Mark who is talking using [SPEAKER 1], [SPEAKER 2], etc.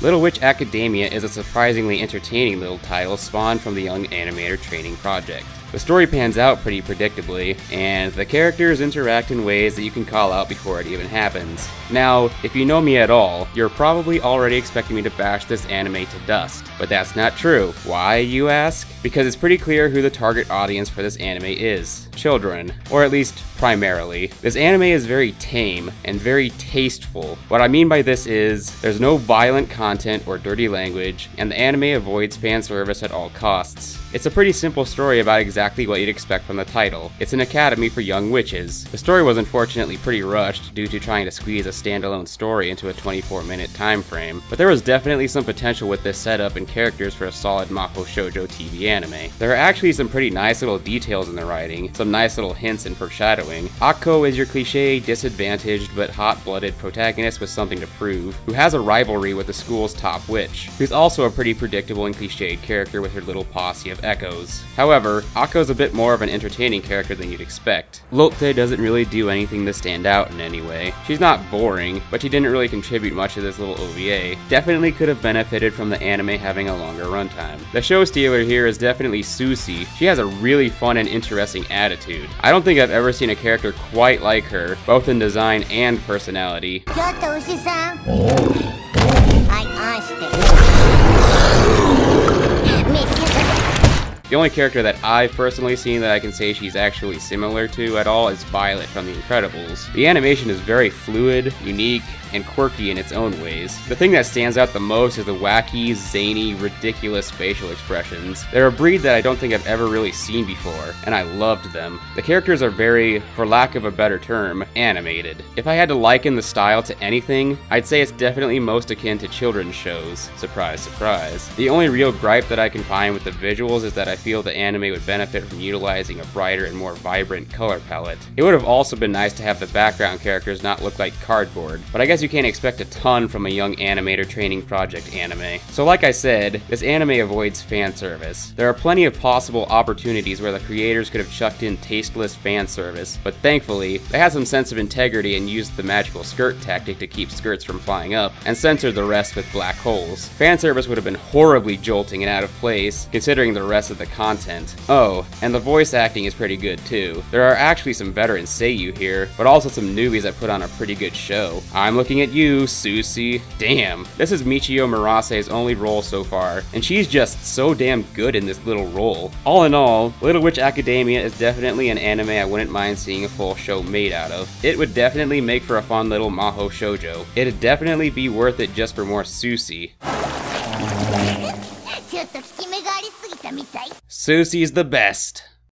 [SPEAKER 1] Little Witch Academia is a surprisingly entertaining little title spawned from the Young Animator Training Project. The story pans out pretty predictably, and the characters interact in ways that you can call out before it even happens. Now, if you know me at all, you're probably already expecting me to bash this anime to dust, but that's not true. Why, you ask? Because it's pretty clear who the target audience for this anime is. Children. Or at least, primarily. This anime is very tame and very tasteful. What I mean by this is, there's no violent content or dirty language, and the anime avoids fan service at all costs. It's a pretty simple story about exactly what you'd expect from the title. It's an academy for young witches. The story was unfortunately pretty rushed due to trying to squeeze a standalone story into a 24-minute time frame, but there was definitely some potential with this setup and characters for a solid Maho Shoujo TV anime. There are actually some pretty nice little details in the writing, some nice little hints and foreshadowing. Akko is your cliche, disadvantaged but hot-blooded protagonist with something to prove, who has a rivalry with the school's top witch, who's also a pretty predictable and cliched character with her little posse of echoes. However, Akko's a bit more of an entertaining character than you'd expect. Lotte doesn't really do anything to stand out in any way. She's not boring, but she didn't really contribute much to this little OVA. Definitely could have benefited from the anime having a longer runtime. The show stealer here is definitely Susie. She has a really fun and interesting attitude. I don't think I've ever seen a character quite like her, both in design and personality. The only character that I've personally seen that I can say she's actually similar to at all is Violet from The Incredibles. The animation is very fluid, unique, and quirky in its own ways. The thing that stands out the most is the wacky, zany, ridiculous facial expressions. They're a breed that I don't think I've ever really seen before, and I loved them. The characters are very, for lack of a better term, animated. If I had to liken the style to anything, I'd say it's definitely most akin to children's shows. Surprise, surprise. The only real gripe that I can find with the visuals is that I feel the anime would benefit from utilizing a brighter and more vibrant color palette. It would have also been nice to have the background characters not look like cardboard, but I guess you can't expect a ton from a Young Animator Training Project anime. So like I said, this anime avoids fan service. There are plenty of possible opportunities where the creators could have chucked in tasteless fan service, but thankfully, they had some sense of integrity and used the magical skirt tactic to keep skirts from flying up, and censored the rest with black holes. Fan service would have been horribly jolting and out of place, considering the rest of the content. Oh, and the voice acting is pretty good too. There are actually some veteran seiyuu here, but also some newbies that put on a pretty good show. I'm looking at you, Susie. Damn, this is Michio Murase's only role so far, and she's just so damn good in this little role. All in all, Little Witch Academia is definitely an anime I wouldn't mind seeing a full show made out of. It would definitely make for a fun little Maho Shoujo. It'd definitely be worth it just for more Susie. Susie's the best.